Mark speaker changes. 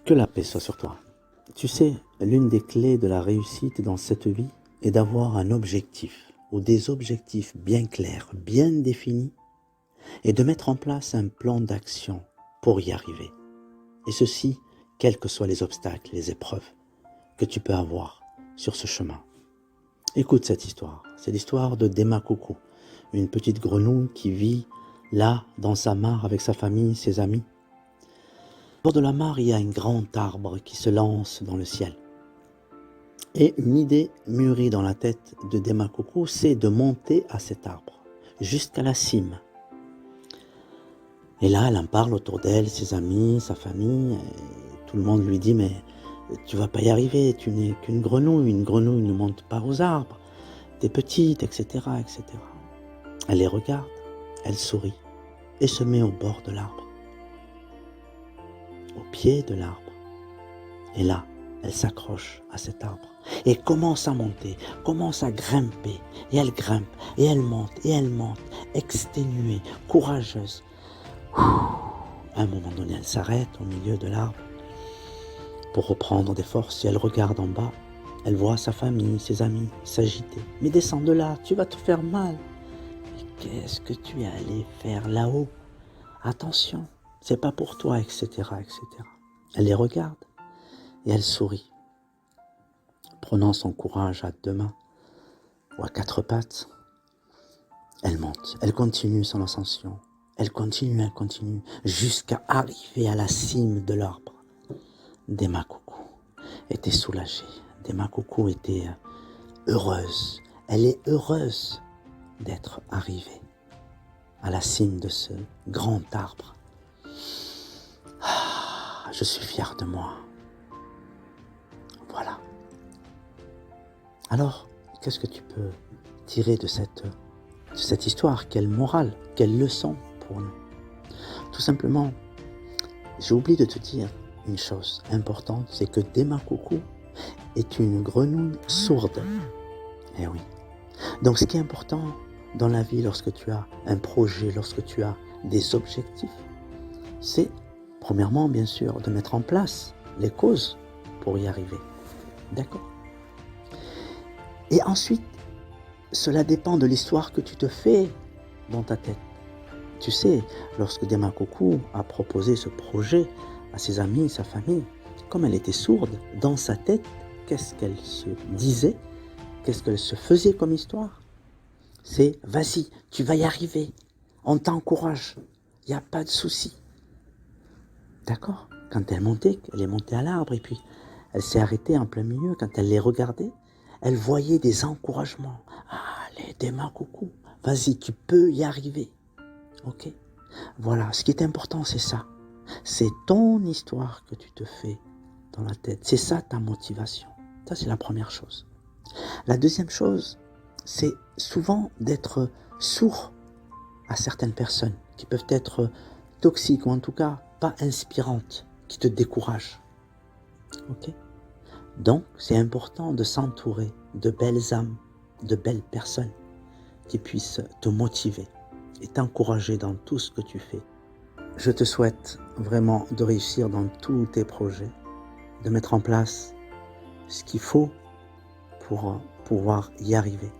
Speaker 1: Que la paix soit sur toi. Tu sais, l'une des clés de la réussite dans cette vie est d'avoir un objectif ou des objectifs bien clairs, bien définis et de mettre en place un plan d'action pour y arriver. Et ceci, quels que soient les obstacles, les épreuves que tu peux avoir sur ce chemin. Écoute cette histoire. C'est l'histoire de Dema Coucou, une petite grenouille qui vit là, dans sa mare avec sa famille, ses amis. Au bord de la mare, il y a un grand arbre qui se lance dans le ciel. Et une idée mûrie dans la tête de Dema Coucou, c'est de monter à cet arbre, jusqu'à la cime. Et là, elle en parle autour d'elle, ses amis, sa famille. Et tout le monde lui dit, mais tu vas pas y arriver, tu n'es qu'une grenouille ne monte pas aux arbres, t'es petite, etc., etc. Elle les regarde, elle sourit et se met au bord de l'arbre, au pied de l'arbre. Et là, elle s'accroche à cet arbre et commence à monter, commence à grimper. Et elle grimpe, et elle monte, exténuée, courageuse. À un moment donné, elle s'arrête au milieu de l'arbre pour reprendre des forces. Et elle regarde en bas, elle voit sa famille, ses amis s'agiter. Mais descends de là, tu vas te faire mal. Mais qu'est-ce que tu es allé faire là-haut? Attention, c'est pas pour toi, etc., etc. Elle les regarde et elle sourit, prenant son courage à deux mains ou à quatre pattes. Elle monte, elle continue son ascension, elle continue, jusqu'à arriver à la cime de l'arbre. Dema Coucou était soulagée, Dema Coucou était heureuse, elle est heureuse d'être arrivée à la cime de ce grand arbre. Ah, je suis fier de moi. Voilà. Alors, qu'est-ce que tu peux tirer de cette histoire? Quelle morale, quelle leçon pour nous? Tout simplement, j'ai oublié de te dire une chose importante, c'est que Dema Coucou est une grenouille sourde. Eh oui. Donc ce qui est important dans la vie, lorsque tu as un projet, lorsque tu as des objectifs, c'est premièrement, bien sûr, de mettre en place les causes pour y arriver. D'accord? Et ensuite, cela dépend de l'histoire que tu te fais dans ta tête. Tu sais, lorsque Dema Coucou a proposé ce projet à ses amis, sa famille, comme elle était sourde, dans sa tête, qu'est-ce qu'elle se disait? Qu'est-ce qu'elle se faisait comme histoire? C'est « vas-y, tu vas y arriver, on t'encourage, il n'y a pas de souci ». D'accord? Quand elle est montée à l'arbre et puis elle s'est arrêtée en plein milieu. Quand elle les regardait, elle voyait des encouragements. « Allez, Dema Coucou, vas-y, tu peux y arriver ». Ok? Voilà, ce qui est important, c'est ça. C'est ton histoire que tu te fais dans la tête. C'est ça ta motivation. Ça, c'est la première chose. La deuxième chose, c'est souvent d'être sourd à certaines personnes qui peuvent être toxiques ou en tout cas pas inspirantes, qui te découragent. Ok? Donc, c'est important de s'entourer de belles âmes, de belles personnes qui puissent te motiver et t'encourager dans tout ce que tu fais. Je te souhaite vraiment de réussir dans tous tes projets, de mettre en place ce qu'il faut pour pouvoir y arriver.